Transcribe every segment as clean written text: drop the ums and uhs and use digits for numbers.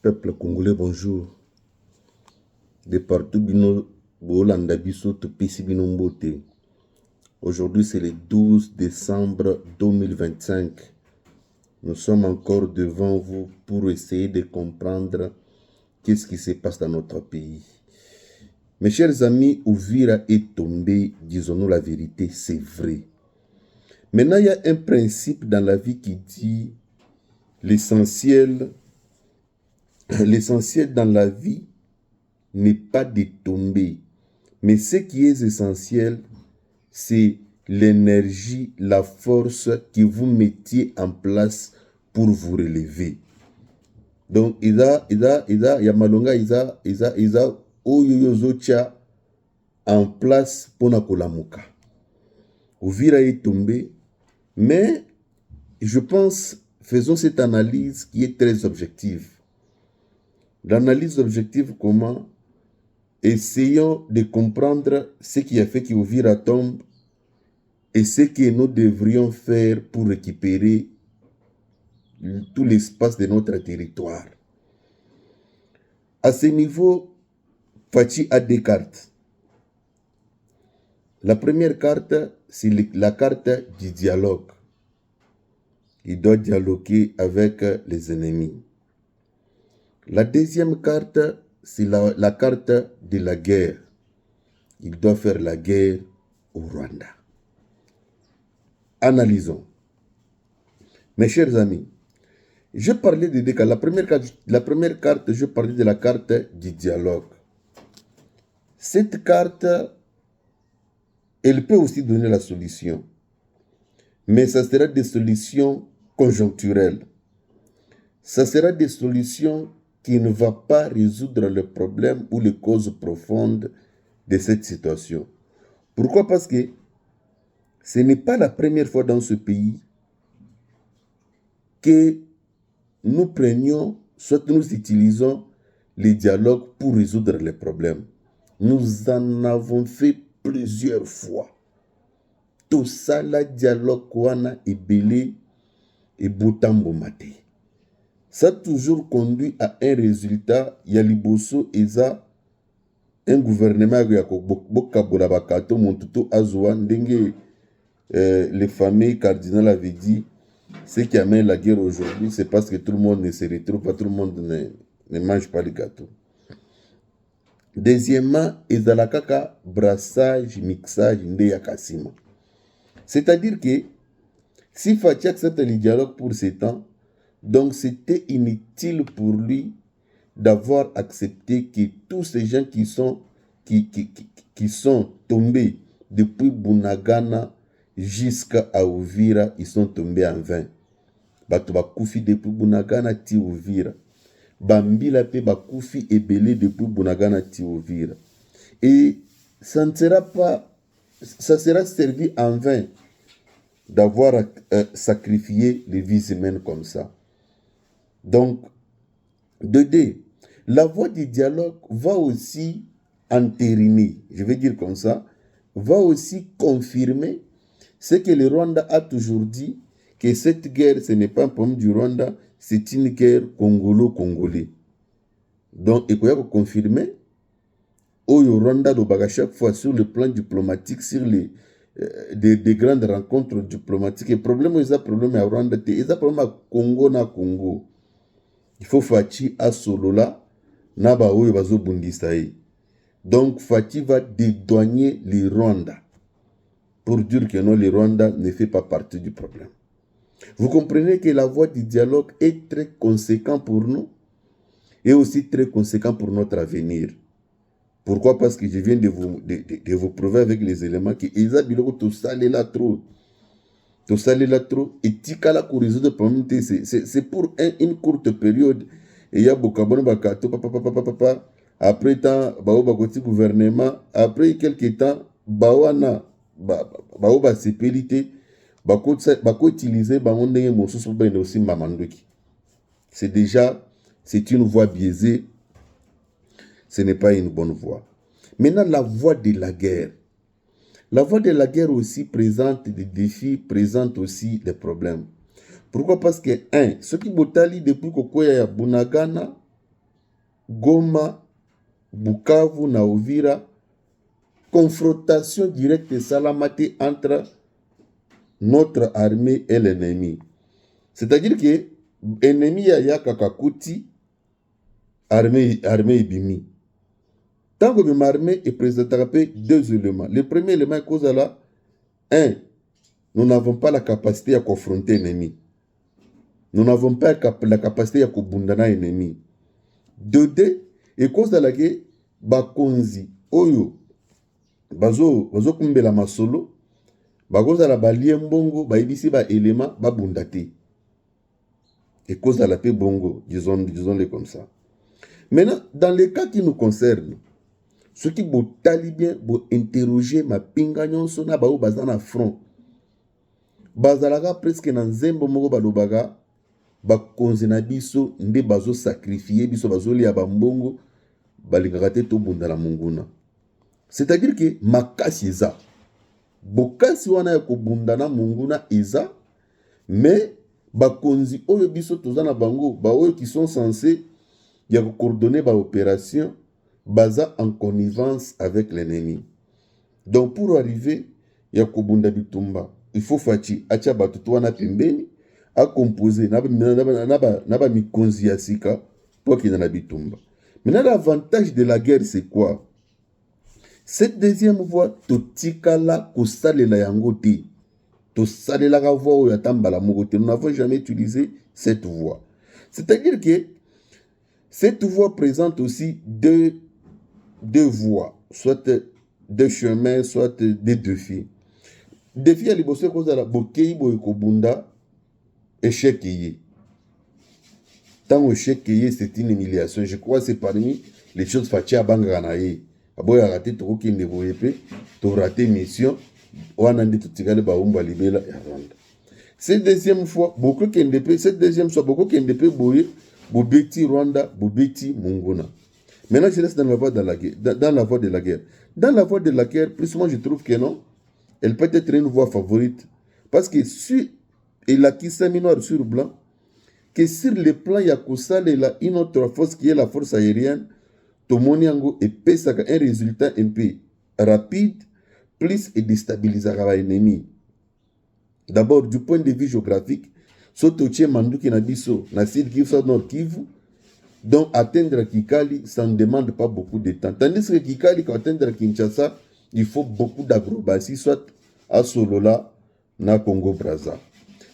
Peuple congolais, bonjour. De partout, bino, bolanda biso, topesi bino mbote. Aujourd'hui, c'est le 12 décembre 2025. Nous sommes encore devant vous pour essayer de comprendre qu'est-ce qui se passe dans notre pays. Mes chers amis, Uvira est tombé, disons-nous la vérité, c'est vrai. Maintenant, il y a un principe dans la vie qui dit l'essentiel dans la vie n'est pas de tomber. Mais ce qui est essentiel, c'est l'énergie, la force que vous mettiez en place pour vous relever. Donc, Yamalonga, Oyoyozocha en place pour Nakolamuka. Uvira est tombé, mais je pense, faisons cette analyse qui est très objective. L'analyse objective, comment? Essayons de comprendre ce qui a fait qu'Uvira tombe et ce que nous devrions faire pour récupérer tout l'espace de notre territoire. À ce niveau, Fachi a deux cartes. La première carte, c'est la carte du dialogue. Il doit dialoguer avec les ennemis. La deuxième carte, c'est la carte de la guerre. Il doit faire la guerre au Rwanda. Analysons. Mes chers amis, je parlais de deux cartes. La première carte, je parlais de la carte du dialogue. Cette carte, elle peut aussi donner la solution. Mais ça sera des solutions conjoncturelles. Ça sera des solutions qui ne vont pas résoudre le problème ou les causes profondes de cette situation. Pourquoi? Parce que ce n'est pas la première fois dans ce pays que nous prenions, soit nous utilisons les dialogues pour résoudre les problèmes. Nous en avons fait plusieurs fois. Tout ça, le dialogue, wana ebele et botambo maté. Ça a toujours conduit à un résultat. Yaliboso eza un gouvernement qui a bokabola bakato montuto azwa ndenge les familles cardinales avaient dit. Ce qui amène la guerre aujourd'hui, c'est parce que tout le monde ne se retrouve pas, tout le monde ne mange pas le gâteau. Deuxièmement, ezalakaka brassage, mixage, ndeyakasima. C'est-à-dire que si Fachi accepte le dialogue pour ce temps, donc c'était inutile pour lui d'avoir accepté que tous ces gens qui sont tombés depuis Bunagana jusqu'à Uvira, ils sont tombés en vain. Bato bakufi depuis Bunagana ti Uvira. Bambila pe bakufi ebele depuis Bunagana ti Uvira. Et ça ne sera pas, ça sera servi en vain d'avoir sacrifié les vies humaines comme ça. Donc, la voie du dialogue va aussi entériner, je vais dire comme ça, va aussi confirmer ce que le Rwanda a toujours dit, que cette guerre, ce n'est pas un problème du Rwanda, c'est une guerre congolo-congolais. Donc, il faut confirmer, au Rwanda, à chaque fois sur le plan diplomatique, sur des grandes rencontres diplomatiques, le problème, il y a un problème à Rwanda, il y a un problème à Congo na Congo. Il faut Fachi à Solola, Naba Oyo Bazo Bundisaï. Donc, Fachi va dédouaner les Rwanda pour dire que non, le Rwanda ne fait pas partie du problème. Vous comprenez que la voie du dialogue est très conséquente pour nous et aussi très conséquente pour notre avenir. Pourquoi? Parce que je viens de vous prouver avec les éléments que Eza Biloko tout ça là trop. Tout ça là trop. Et Tikala pour résoudre le problème, c'est pour une courte période. Et il y a beaucoup de bakato, papa. Après temps, bao bakoti gouvernement. Après quelques temps, bawana, bao ba sépélité. Bako utiliser baondenge mosusu pour ben aussi mamandoki. C'est une voie biaisée. Ce n'est pas une bonne voie. Maintenant, la voie de la guerre. La voie de la guerre aussi présente des défis, présente aussi des problèmes. Pourquoi? Parce que, ce qui botali depuis Kokoya Bunagana, Goma, Bukavu na Uvira, confrontation directe salamate entre notre armée et l'ennemi. C'est-à-dire que l'ennemi ya kakakuti, armée ibimi. Tant que l'armée est présenté deux éléments. Le premier élément est cause là, nous n'avons pas la capacité à confronter l'ennemi. Nous n'avons pas la capacité à kubundana l'ennemi. Deux, et cause de laquelle bakonzi oyo bazo kumbela masolo bakoza la balie mbongo baibisi ba élément babundate. Et cause de la paix bongo, disons-le comme ça. Maintenant, dans les cas qui nous concernent, ceux qui vont talibien vont interroger ma pinganyon sona bao bazana front. Bazalaga presque nan zembo moko balobaga bakonzi na biso nde bazo sacrifier biso bazo lia bambongo balingaka te to bunda la munguna. C'est-à-dire que makasi eza. Bokasi wana ya kobunda na munguna eza, mais bakonzi oyo biso tozana bango ba oyo qui sont censés ya coordonner ba opération baza en connivence avec l'ennemi. Donc pour arriver ya kobunda bitumba, il faut fachi acha batutu wana pembeni a composer naba mikonzi ya sika pour qu'il na bitumba. Maintenant l'avantage de la guerre c'est quoi? Cette deuxième voie totikala kosalela yango te. Tosalela ka voie oyo atambala moko te. Nous n'avons jamais utilisé cette voie. C'est-à-dire que cette voie présente aussi deux voies, soit deux chemins, soit des défis. Défi à liboso cause la bokei boy kobunda échec yé. Tant échec yé c'est une humiliation. Je crois que c'est parmi les choses fatia banganaye. Aboy a raté trop qu'il ne voyait pas, tu raté mission, on a dit tout tigale baumba libela et Rwanda. Cette deuxième fois, beaucoup qui ndp, cette deuxième fois, beaucoup qui ndp boye, bobeti Rwanda, bobeti Munguna. Maintenant, je laisse dans la voie de la guerre, dans la voie de la guerre. Dans la voie de la guerre, plus moi je trouve que non, elle peut être une voie favorite. Parce que si il a qui s'est mis noir sur blanc, que sur le plan Yakosal, il a une autre force qui est la force aérienne, Tomoniango et pesaka un résultat un peu rapide, plus et déstabilisera l'ennemi. D'abord, du point de vue géographique, Sotoche Mandouki Nabiso, Nassid Kivu, Nord Kivu, donc atteindre Kikali, ça ne demande pas beaucoup de temps. Tandis que Kikali, quand atteindre Kinshasa, il faut beaucoup d'acrobatie, soit à Solola, na Congo-Brazza.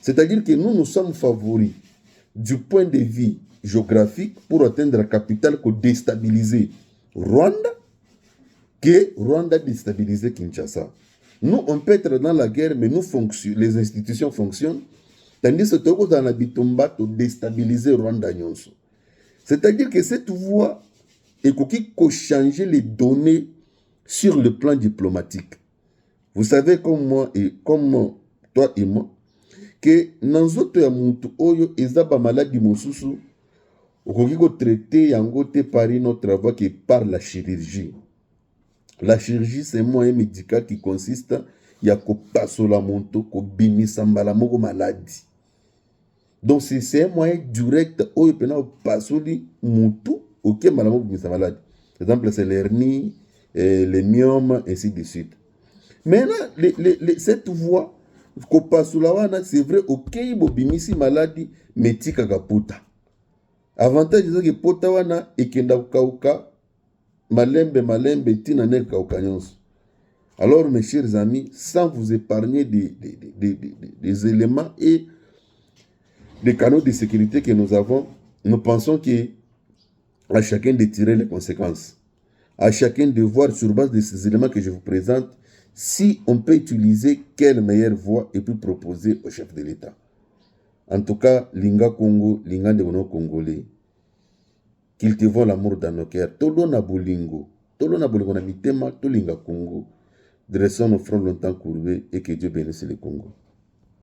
C'est-à-dire que nous sommes favoris du point de vue géographique pour atteindre la capitale pour déstabiliser Rwanda, que Rwanda déstabiliser Kinshasa. Nous, on peut être dans la guerre, mais les institutions fonctionnent, tandis que nous dans la bitumba pour déstabiliser Rwanda nyonso. C'est-à-dire que cette voie est qui changer les données sur le plan diplomatique. Vous savez comme moi et comme toi et moi, que dans autres ya muntu oyo ezaba maladie mosusu okoki ko traiter yango te par une autre voie que par la chirurgie. La chirurgie c'est un moyen médical qui consiste ya ko pasola muntu ko bimisa mbala moko maladie. Donc c'est un moyen direct oyo pena pasoli muntu ok mbala moko bimisa maladie. Par exemple c'est l'hernie, les myomes ainsi de suite. Maintenant cette voie c'est vrai, ok, bobimisi maladie, mais tika kaputa. Avantage c'est que pota wana ekenda kauka, malembe, tina nek kauka nyonso. Alors, mes chers amis, sans vous épargner des éléments et des canaux de sécurité que nous avons, nous pensons qu'à chacun de tirer les conséquences. À chacun de voir sur base de ces éléments que je vous présente, si on peut utiliser quelle meilleure voie et puis proposer au chef de l'État. En tout cas, Linga Congo, Linga de nos Congolais, qu'ils te voient l'amour dans nos cœurs. Tolo na bolingo na mitema, to Linga Congo. Dressons nos fronts longtemps courbés et que Dieu bénisse le Congo.